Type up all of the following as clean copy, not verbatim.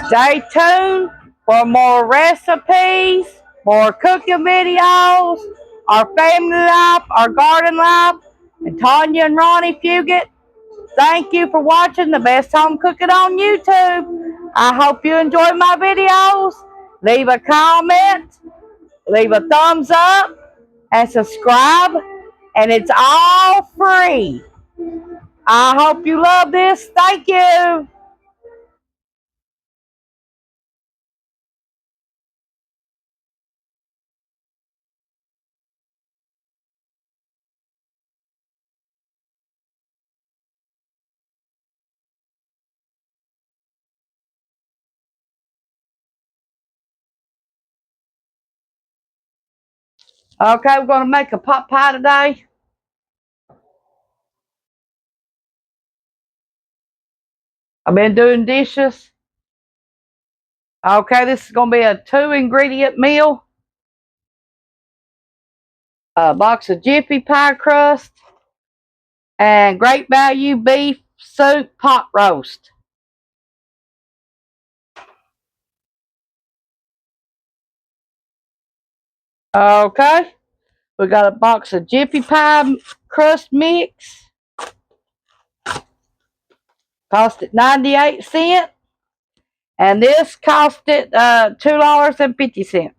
Stay tuned for more recipes, more cooking videos, our family life, our garden life, and Tawynia and Ronnie Fugate. Thank you for watching the best home cooking on YouTube. I hope you enjoy my videos. Leave a comment, leave a thumbs up, and subscribe. And it's all free. I hope you love this. Thank you. Okay, we're going to make a pot pie today. I've been doing dishes. Okay, this is going to be a 2-ingredient meal. A box of Jiffy pie crust and Great Value beef soup pot roast. Okay, we got a box of Jiffy pie crust mix. Cost it 98 cents. And this cost it $2.50.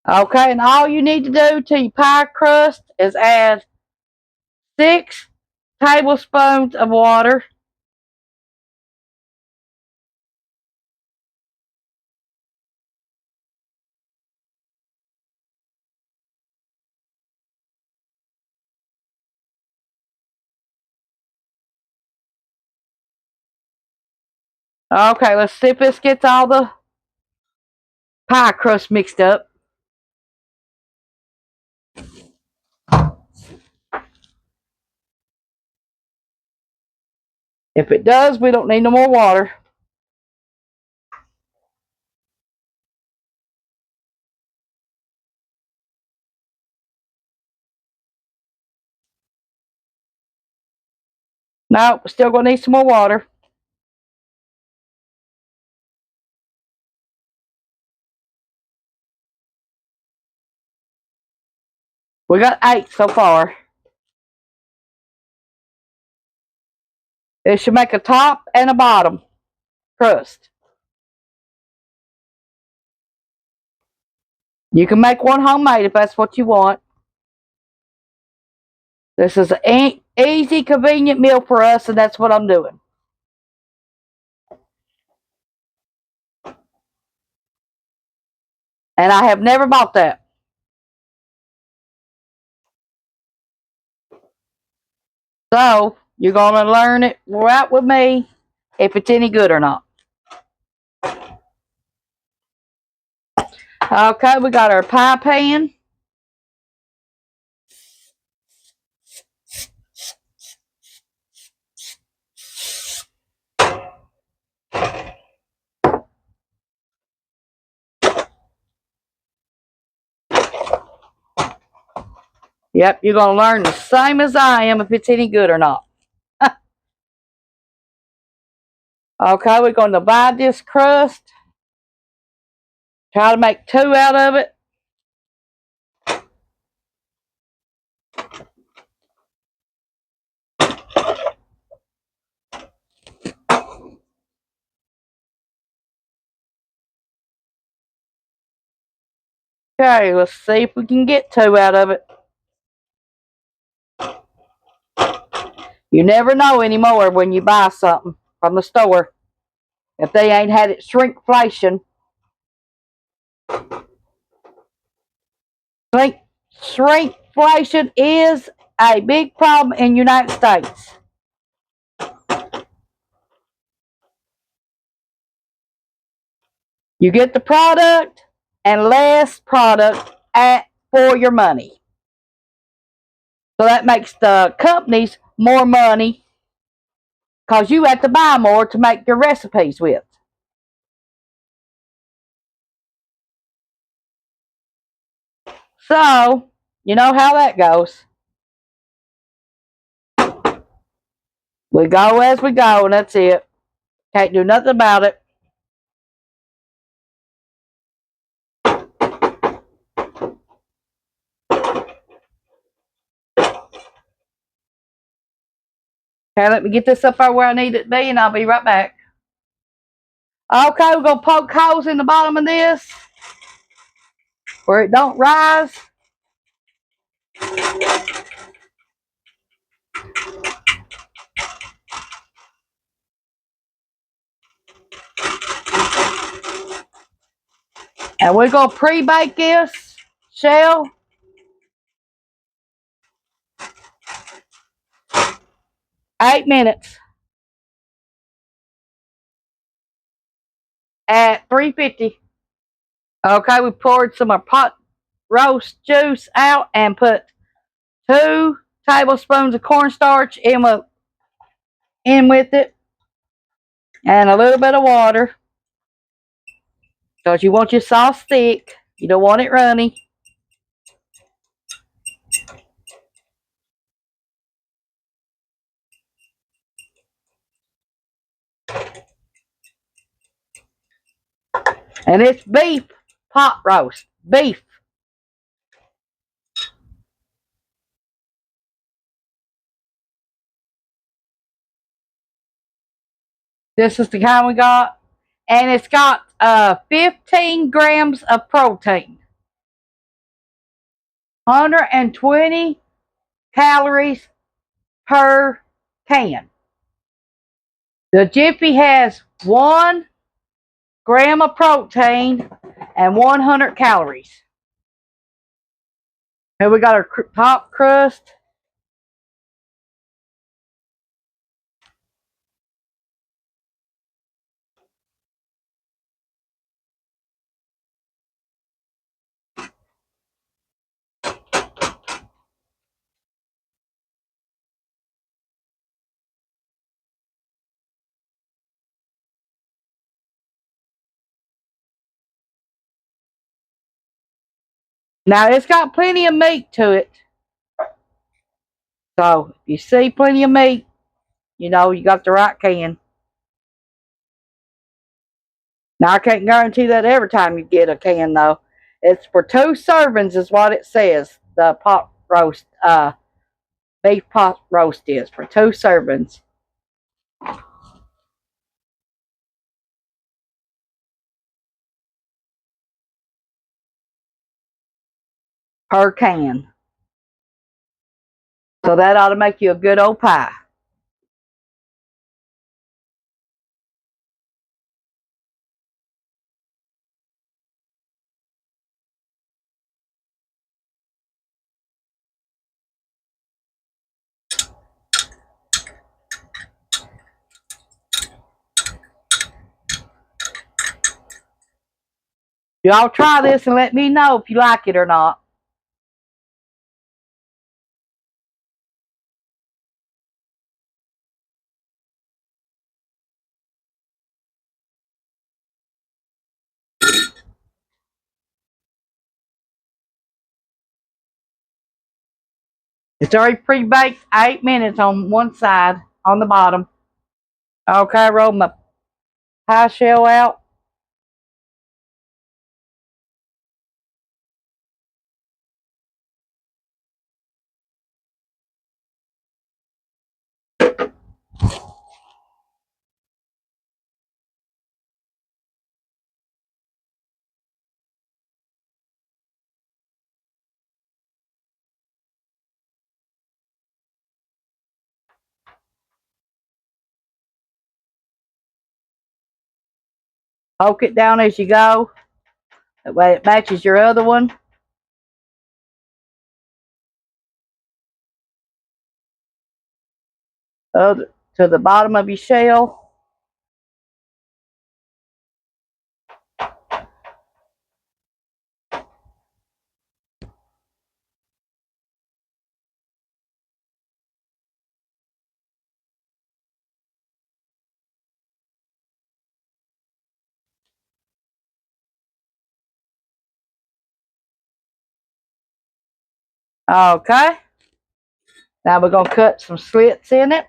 Okay, and all you need to do to your pie crust is add 6 tablespoons of water. Okay, let's see if this gets all the pie crust mixed up. If it does, we don't need no more water. No, still gonna need some more water. We got 8 so far. It should make a top and a bottom crust. You can make one homemade if that's what you want. This is an easy, convenient meal for us, and that's what I'm doing. And I have never bought that. So, you're going to learn it right with me if it's any good or not. Okay, we got our pie pan. Yep, you're going to learn the same as I am if it's any good or not. Okay, we're going to divide this crust. Try to make 2 out of it. Okay, let's see if we can get 2 out of it. You never know anymore when you buy something from the store if they ain't had it shrinkflation. Shrinkflation is a big problem in the United States. You get the product and less product for your money. So that makes the companies more money because you have to buy more to make your recipes with. So, you know how that goes. We go as we go, and that's it. Can't do nothing about it. Okay, let me get this up there where I need it to be, and I'll be right back. Okay, we're going to poke holes in the bottom of this where it don't rise. And we're going to pre-bake this shell 8 minutes at 350. Okay, we poured some of pot roast juice out and put 2 tablespoons of cornstarch in with it and a little bit of water because you want your sauce thick. You don't want it runny. And it's beef pot roast. Beef. This is the kind we got. And it's got 15 grams of protein. 120 calories per can. The Jiffy has 1 gram of protein and 100 calories. Here we got our top crust. Now it's got plenty of meat to it. So if you see plenty of meat, you know you got the right can. Now I can't guarantee that every time you get a can though. It's for 2 servings is what it says. The pot roast, beef pot roast is for 2 servings. Per can. So that ought to make you a good old pie. Y'all try this and let me know if you like it or not. It's already pre-baked 8 minutes on one side, on the bottom. Okay, roll my pie shell out. Poke it down as you go. That way it matches your other one. To the bottom of your shell. Okay. Now we're going to cut some slits in it.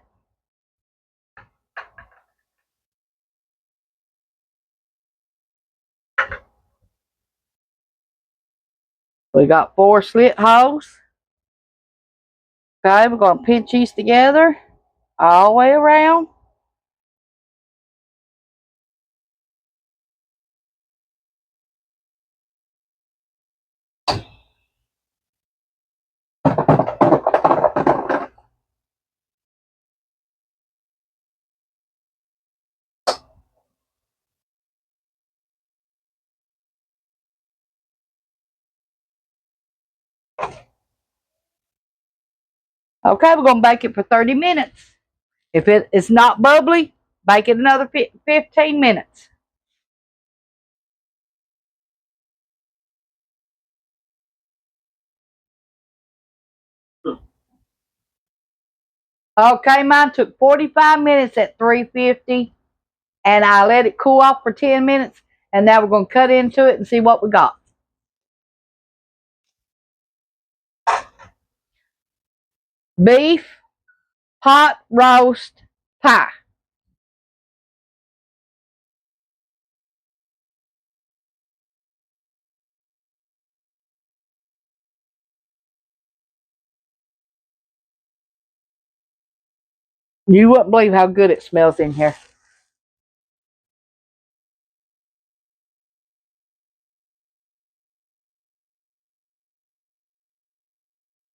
We got 4 slit holes. Okay, we're going to pinch these together all the way around. Okay, we're going to bake it for 30 minutes. If it's not bubbly, bake it another 15 minutes. Okay, mine took 45 minutes at 350, and I let it cool off for 10 minutes, and now we're going to cut into it and see what we got. Beef pot roast pie. You wouldn't believe how good it smells in here.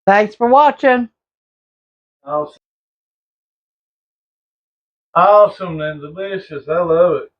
Thanks for watching. Awesome. Awesome and delicious. I love it.